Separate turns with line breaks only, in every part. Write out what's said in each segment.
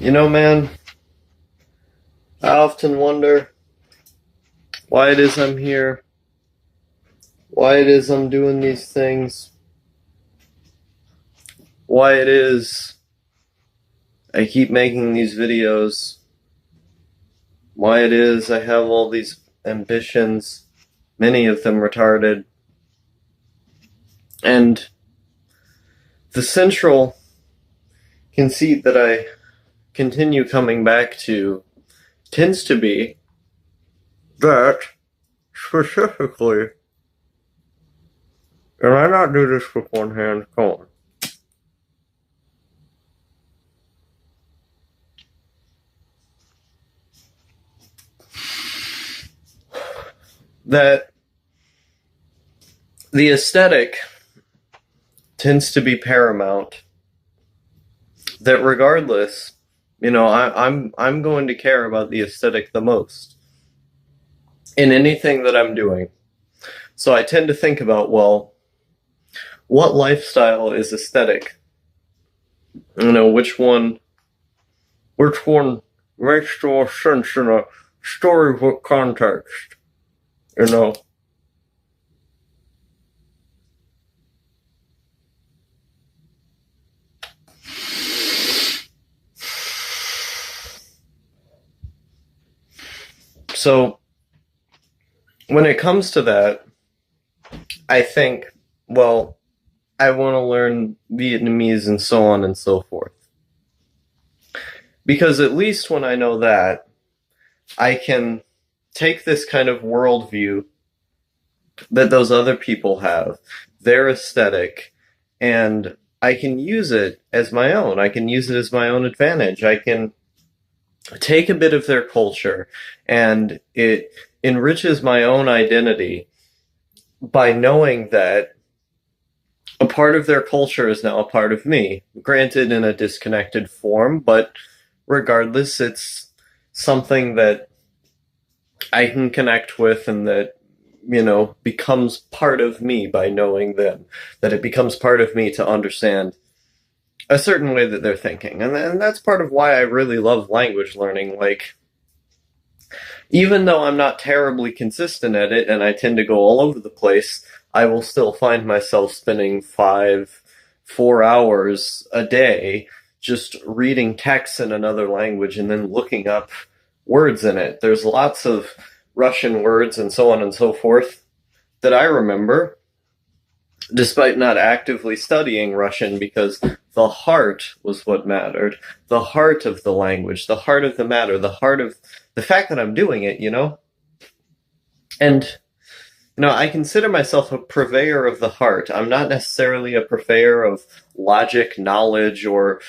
You know, man, I often wonder why it is I'm here, why it is I'm doing these things, why it is I keep making these videos, why it is I have all these ambitions, many of them retarded. And the central conceit that I continue coming back to tends to be that, specifically, and I not do this with one hand, come on. That the aesthetic tends to be paramount. That regardless, I'm going to care about the aesthetic the most in anything that I'm doing. So I tend to think about, well, what lifestyle is aesthetic? Which one makes the most sense in a storybook context, you know? So, when it comes to that, I think, well, I want to learn Vietnamese and so on and so forth. Because at least when I know that, I can take this kind of worldview that those other people have, their aesthetic, and I can use it as my own. I can use it as my own advantage. I can take a bit of their culture, and it enriches my own identity by knowing that a part of their culture is now a part of me. Granted, in a disconnected form, but regardless, it's something that I can connect with and that, becomes part of me by knowing them. That it becomes part of me to understand a certain way that they're thinking. And that's part of why I really love language learning. Like, even though I'm not terribly consistent at it and I tend to go all over the place, I will still find myself spending 4 hours a day just reading text in another language and then looking up words in it. There's lots of Russian words and so on and so forth that I remember, despite not actively studying Russian, because the heart was what mattered. The heart of the language, the heart of the matter, the heart of the fact that I'm doing it, And, I consider myself a purveyor of the heart. I'm not necessarily a purveyor of logic, knowledge, or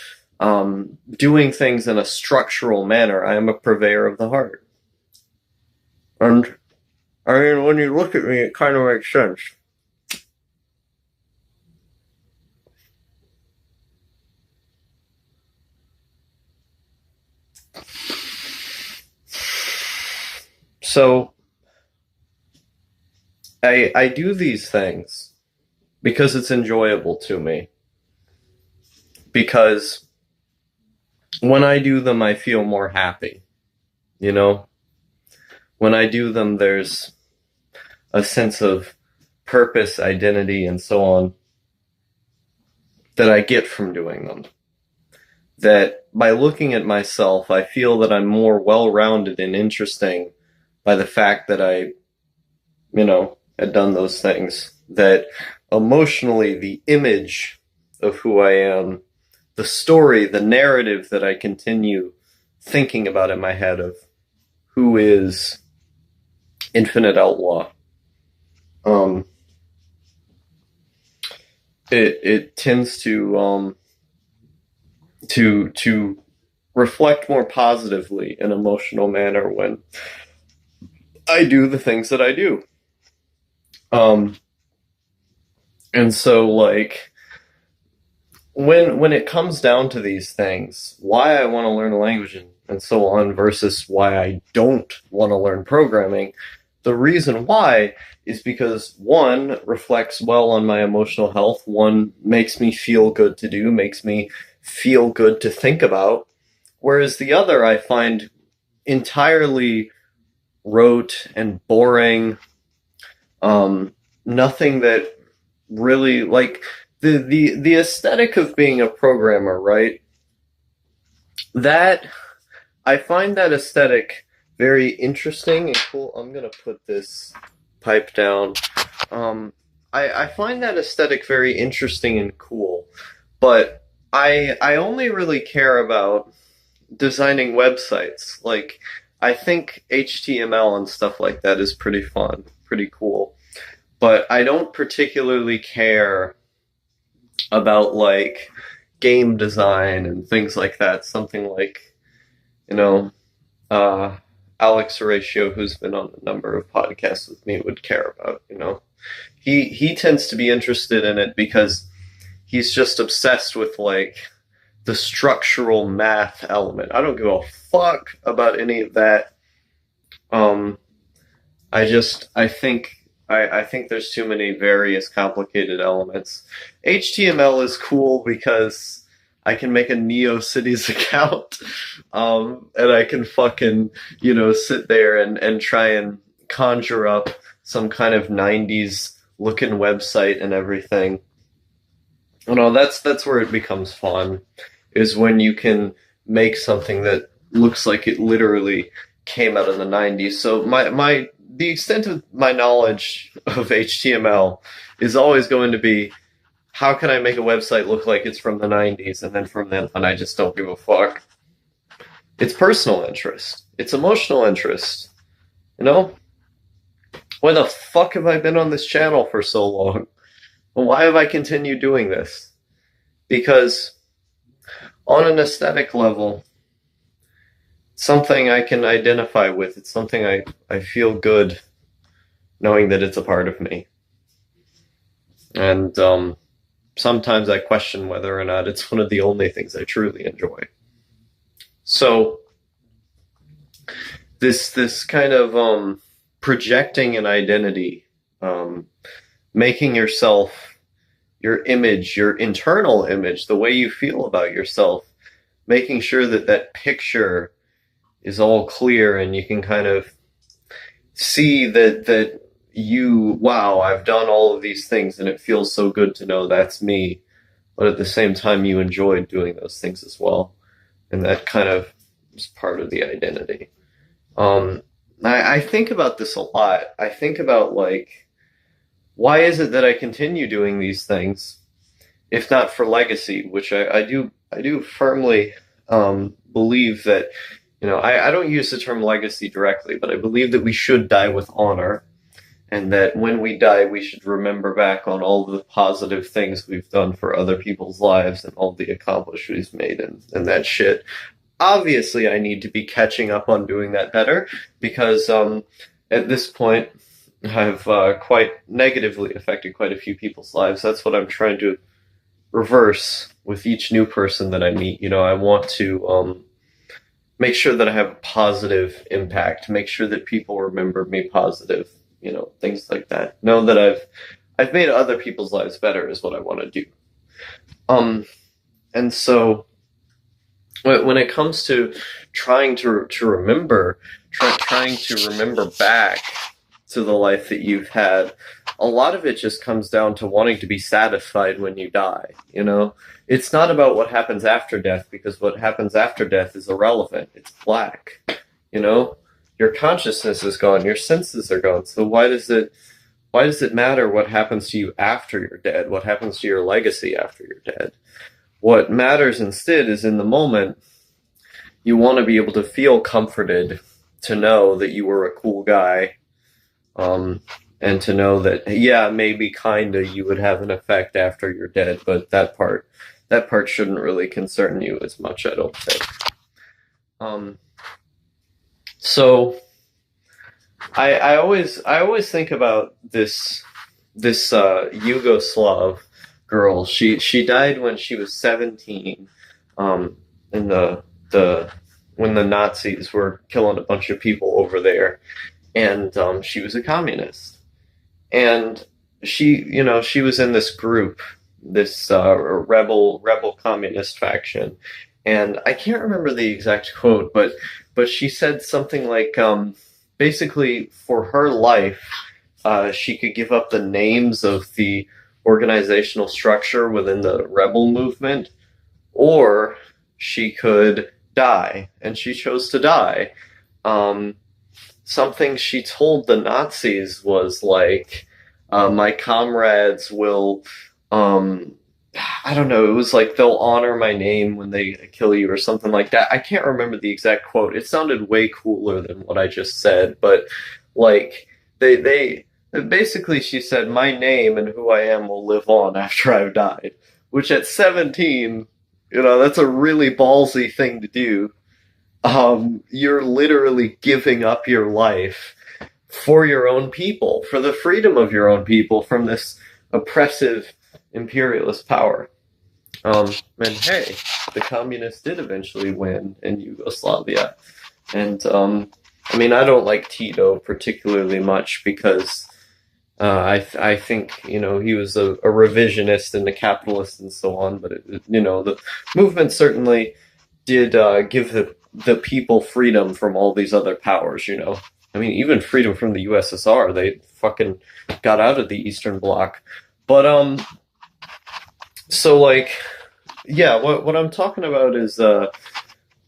doing things in a structural manner. I am a purveyor of the heart. And, when you look at me, it kind of makes sense. So, I do these things because it's enjoyable to me. Because when I do them, I feel more happy. When I do them, there's a sense of purpose, identity, and so on that I get from doing them. That by looking at myself, I feel that I'm more well-rounded and interesting by the fact that I, had done those things. That emotionally, the image of who I am, the story, the narrative that I continue thinking about in my head of who is Infinite Outlaw, it tends to reflect more positively in an emotional manner when I do the things that I do. And so, like, when it comes down to these things, why I want to learn a language and so on versus why I don't want to learn programming, the reason why is because one reflects well on my emotional health, one makes me feel good to do, makes me feel good to think about, Whereas the other I find entirely rote and boring. Nothing that really like the aesthetic of being a programmer, right? That I find that aesthetic very interesting and cool. I'm gonna put this pipe down. I find that aesthetic very interesting and cool, but I only really care about designing websites. Like, I think HTML and stuff like that is pretty fun, pretty cool. But I don't particularly care about like game design and things like that. Something like, you know, uh, Alex Horatio, who's been on a number of podcasts with me, would care about. He tends to be interested in it because he's just obsessed with like the structural math element. I don't give a fuck about any of that. Um, I think there's too many various complicated elements. HTML is cool because I can make a NeoCities account, and I can fucking, sit there and try and conjure up some kind of 90s looking website and everything. That's where it becomes fun, is when you can make something that looks like it literally came out of the 90s. So the extent of my knowledge of HTML is always going to be, how can I make a website look like it's from the 90s? And then from then on, I just don't give a fuck. It's personal interest. It's emotional interest. Why the fuck have I been on this channel for so long? Why have I continued doing this? Because on an aesthetic level, something I can identify with. It's something I feel good knowing that it's a part of me. And sometimes I question whether or not it's one of the only things I truly enjoy. So this kind of projecting an identity, making yourself, your image, your internal image, the way you feel about yourself, making sure that that picture is all clear and you can kind of see that wow, I've done all of these things and it feels so good to know that's me. But at the same time, you enjoy doing those things as well. And that kind of is part of the identity. I think about this a lot. I think about, like, why is it that I continue doing these things, if not for legacy, which I do firmly believe that, I don't use the term legacy directly, but I believe that we should die with honor, and that when we die, we should remember back on all the positive things we've done for other people's lives and all the accomplishments we've made and that shit. Obviously, I need to be catching up on doing that better, because at this point, I've quite negatively affected quite a few people's lives. That's what I'm trying to reverse with each new person that I meet. I want to make sure that I have a positive impact, make sure that people remember me positive, things like that. Know that I've made other people's lives better is what I want to do. And so when it comes to trying to remember, trying to remember back to the life that you've had, a lot of it just comes down to wanting to be satisfied when you die. It's not about what happens after death, because what happens after death is irrelevant. It's black. Your consciousness is gone, your senses are gone. So why does it matter what happens to you after you're dead? What happens to your legacy after you're dead? What matters instead is, in the moment, you want to be able to feel comforted, to know that you were a cool guy, and to know that, yeah, maybe kinda you would have an effect after you're dead, but that part shouldn't really concern you as much, I don't think. So I always think about this Yugoslav girl. She died when she was 17, in when the Nazis were killing a bunch of people over there, and she was a communist, and she was in this group, this rebel communist faction, And I can't remember the exact quote, but she said something like, basically, for her life, she could give up the names of the organizational structure within the rebel movement, or she could die, and she chose to die. Um, Something she told the Nazis was like, "My comrades will." Um, I don't know. It was like they'll honor my name when they kill you, or something like that. I can't remember the exact quote. It sounded way cooler than what I just said, but like they basically she said, "My name and who I am will live on after I've died," which at 17, that's a really ballsy thing to do. You're literally giving up your life for your own people, for the freedom of your own people from this oppressive imperialist power. And hey, the communists did eventually win in Yugoslavia. And I mean, I don't like Tito particularly much because I think he was a revisionist and a capitalist and so on. But the movement certainly did give the people freedom from all these other powers. I mean, even freedom from the USSR. They fucking got out of the Eastern Bloc. But so like, yeah, what I'm talking about is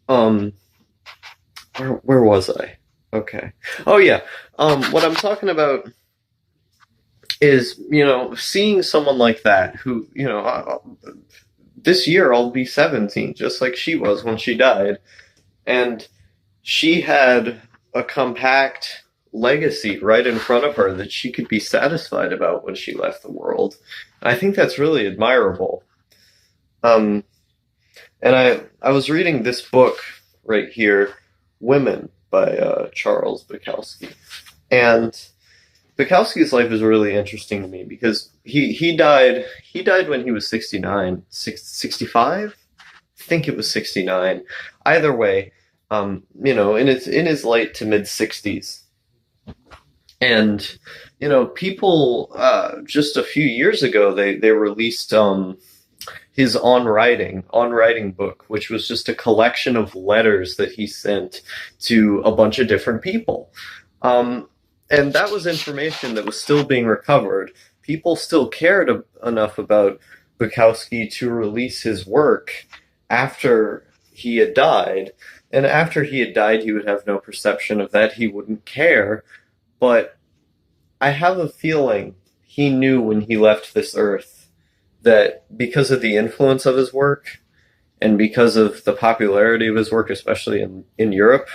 um where was I? Okay. Oh yeah. What I'm talking about is, seeing someone like that who, this year I'll be 17, just like she was when she died. And she had a compact legacy right in front of her that she could be satisfied about when she left the world. I think that's really admirable. Um, and I was reading this book right here, Women by Charles Bukowski. And Bukowski's life is really interesting to me because he died when he was 69, 65? I think it was 69. Either way, in his late to mid 60s. And people just a few years ago they released his on writing book, which was just a collection of letters that he sent to a bunch of different people. And that was information that was still being recovered. People still cared enough about Bukowski to release his work after he had died. And after he had died, he would have no perception of that. He wouldn't care. But I have a feeling he knew when he left this earth that because of the influence of his work and because of the popularity of his work, especially in Europe,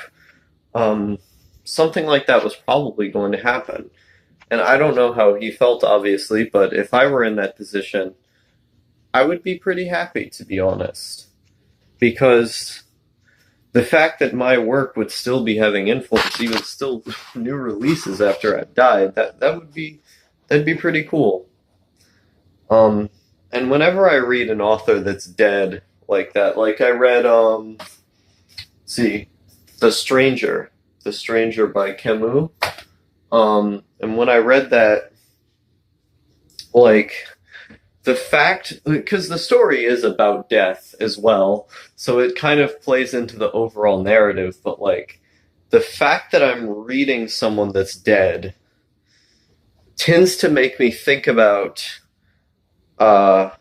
something like that was probably going to happen. And I don't know how he felt, obviously, but if I were in that position, I would be pretty happy, to be honest. Because the fact that my work would still be having influence, even still new releases after I've died, that'd be pretty cool. And whenever I read an author that's dead like that, like I read, see, The Stranger by Camus. And when I read that, like, the fact, because the story is about death as well, so it kind of plays into the overall narrative, but like, the fact that I'm reading someone that's dead tends to make me think about uh,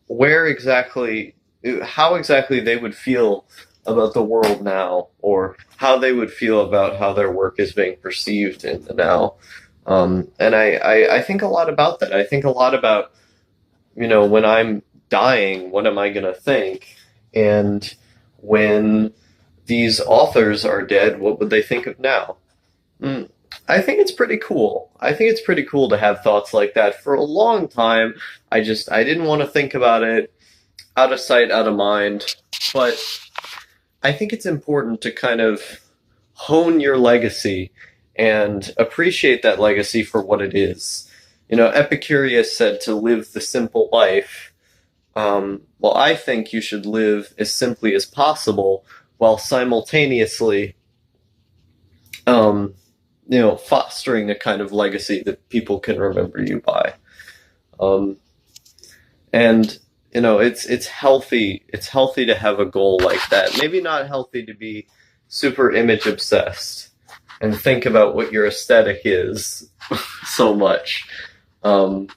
where exactly, how exactly they would feel about the world now, or how they would feel about how their work is being perceived in the now. And I think a lot about that. I think a lot about, when I'm dying, what am I going to think? And when these authors are dead, what would they think of now? Mm, I think it's pretty cool. I think it's pretty cool to have thoughts like that. For a long time, I didn't want to think about it, out of sight, out of mind. But I think it's important to kind of hone your legacy and appreciate that legacy for what it is. Epicurus said to live the simple life. Well, I think you should live as simply as possible while simultaneously, fostering a kind of legacy that people can remember you by. Um, and you know, it's healthy. It's healthy to have a goal like that. Maybe not healthy to be super image obsessed and think about what your aesthetic is so much. Um,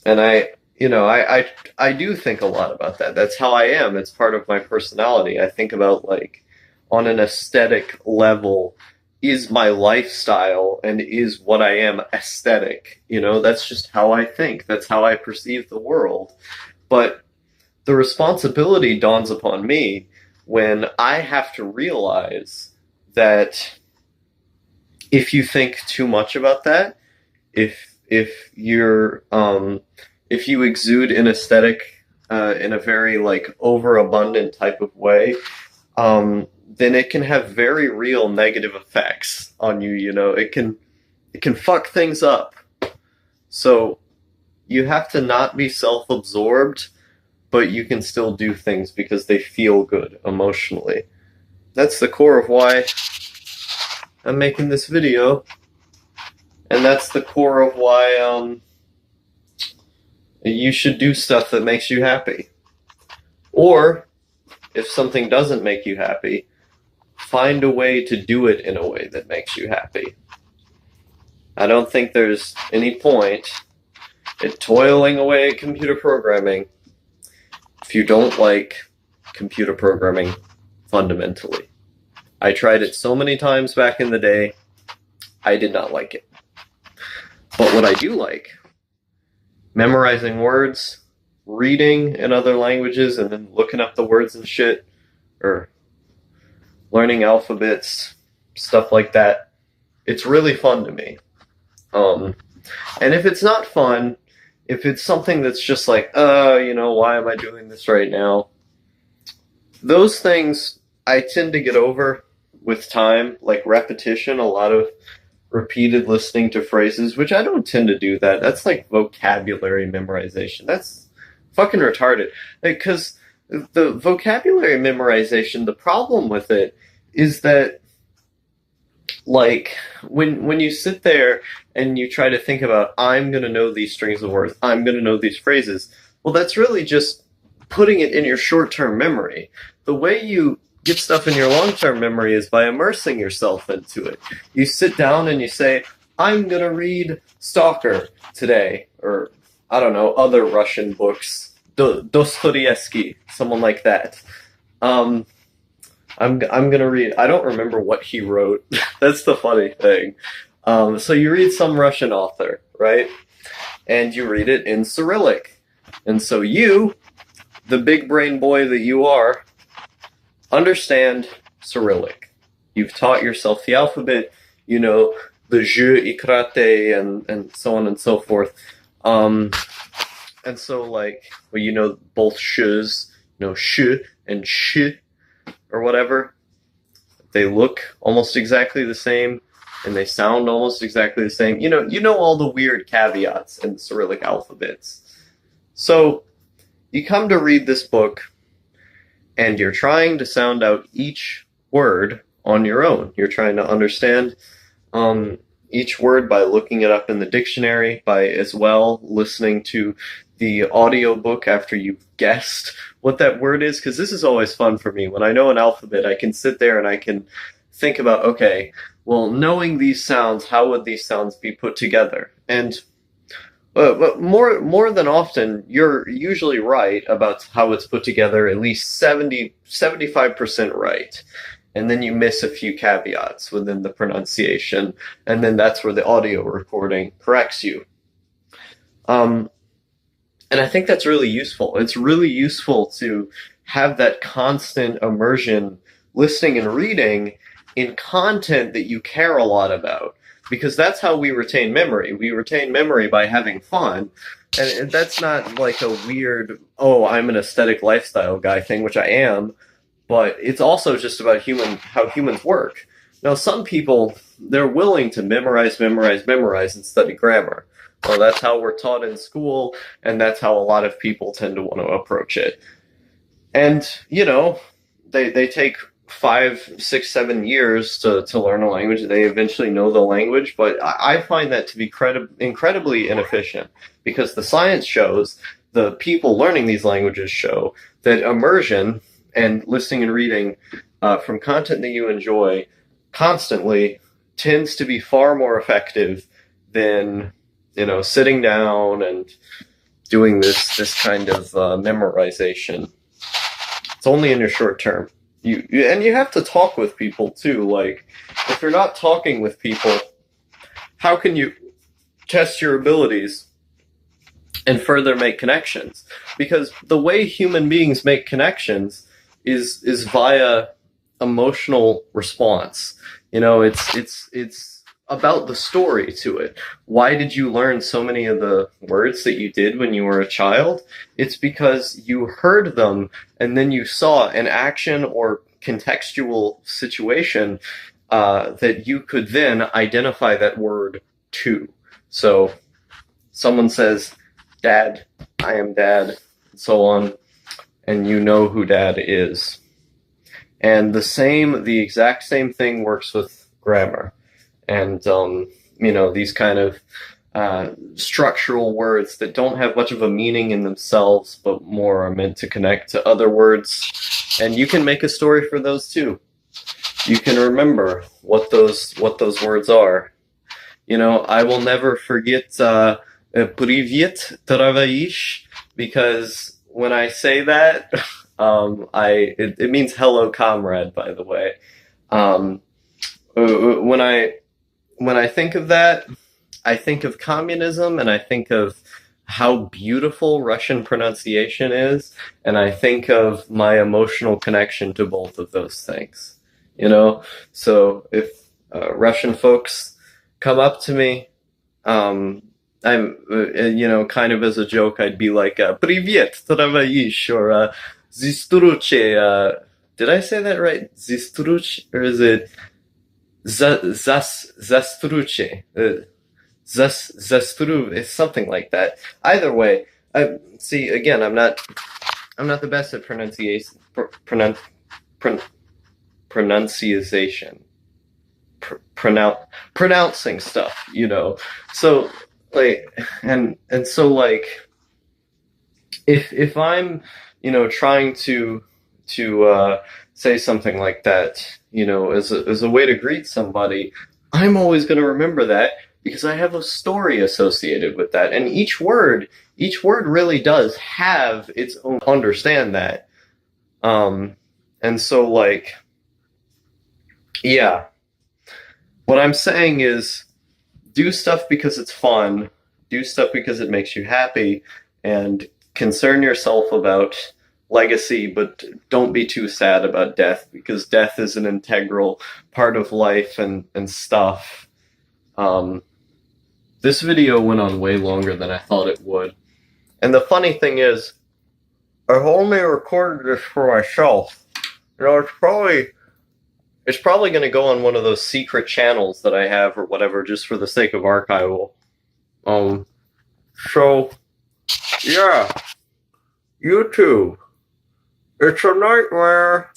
and I do think a lot about that. That's how I am. It's part of my personality. I think about, like, on an aesthetic level, is my lifestyle and is what I am aesthetic? You know, that's just how I think. That's how I perceive the world. But the responsibility dawns upon me when I have to realize that if you think too much about that, if you exude an aesthetic in a very, like, overabundant type of way, then it can have very real negative effects on you. You know, it can fuck things up. So you have to not be self-absorbed, but you can still do things because they feel good emotionally. That's the core of why I'm making this video, and that's the core of why you should do stuff that makes you happy. Or if something doesn't make you happy, find a way to do it in a way that makes you happy. I don't think there's any point in toiling away at computer programming if you don't like computer programming fundamentally. I tried it so many times back in the day, I did not like it. But what I do like, memorizing words, reading in other languages, and then looking up the words and shit, or learning alphabets, stuff like that. It's really fun to me. And if it's not fun, if it's something that's just like, why am I doing this right now? Those things I tend to get over with time, like repetition, a lot of repeated listening to phrases, which I don't tend to do that. That's like vocabulary memorization. That's fucking retarded. Because the vocabulary memorization, the problem with it is that, like, when you sit there and you try to think about, I'm going to know these strings of words, I'm going to know these phrases, well, that's really just putting it in your short-term memory. The way you get stuff in your long-term memory is by immersing yourself into it. You sit down and you say, I'm going to read Stalker today, or, I don't know, other Russian books, Dostoevsky, someone like that. I'm gonna read. I don't remember what he wrote. That's the funny thing. So you read some Russian author, right? And you read it in Cyrillic. And so you, the big brain boy that you are, understand Cyrillic. You've taught yourself the alphabet. You know the je, ikrate, and so on and so forth. And so, like, well, you know both sh's, you know, sh and sh, or whatever. They look almost exactly the same, and they sound almost exactly the same. You know all the weird caveats in the Cyrillic alphabets. So you come to read this book, and you're trying to sound out each word on your own. You're trying to understand each word by looking it up in the dictionary, by as well listening to the audiobook after you've guessed what that word is, because this is always fun for me. When I know an alphabet, I can sit there and I can think about, okay, well, knowing these sounds, how would these sounds be put together? And but more than often, you're usually right about how it's put together, at least 75% right. And then you miss a few caveats within the pronunciation, and then that's where the audio recording corrects you. And I think that's really useful. It's really useful to have that constant immersion, listening and reading in content that you care a lot about, because that's how we retain memory. We retain memory by having fun, and that's not like a weird, oh, I'm an aesthetic lifestyle guy thing, which I am, but it's also just about how humans work. Now, some people, they're willing to memorize, and study grammar. Well, that's how we're taught in school, and that's how a lot of people tend to want to approach it. And, they take 5, 6, 7 years to learn a language. They eventually know the language, but I find that to be incredibly inefficient, because the science shows the people learning these languages show that immersion and listening and reading from content that you enjoy constantly tends to be far more effective than, sitting down and doing this kind of memorization. It's only in your short term. And you have to talk with people too. Like, if you're not talking with people, how can you test your abilities and further make connections? Because the way human beings make connections is via emotional response. It's about the story to it. Why did you learn so many of the words that you did when you were a child? It's because you heard them and then you saw an action or contextual situation that you could then identify that word to. So someone says, "Dad, I am Dad," and so on, and you know who Dad is. And the exact same thing works with grammar. And, these kind of structural words that don't have much of a meaning in themselves, but more are meant to connect to other words. And you can make a story for those too. You can remember what those words are. I will never forget Privyet Travaish, because when I say that, it means hello, comrade, by the way. When I think of that, I think of communism, and I think of how beautiful Russian pronunciation is, and I think of my emotional connection to both of those things. So if Russian folks come up to me, I'm, kind of as a joke, I'd be like, "Privyet, travaish," or "Zistruche." Did I say that right? Zistruche, or is it Zastruche? Zastru, it's something like that. Either way, see, again, I'm not the best at pronunciation. Pronouncing stuff, So if I'm, trying to say something like that, as a way to greet somebody, I'm always going to remember that because I have a story associated with that. And each word really does have its own, understand that. And so yeah, what I'm saying is do stuff because it's fun, do stuff because it makes you happy, and concern yourself about legacy, but don't be too sad about death, because death is an integral part of life and stuff. This video went on way longer than I thought it would. And the funny thing is, I've only recorded this for myself. It's probably going to go on one of those secret channels that I have or whatever, just for the sake of archival. So, yeah. YouTube. It's a nightmare.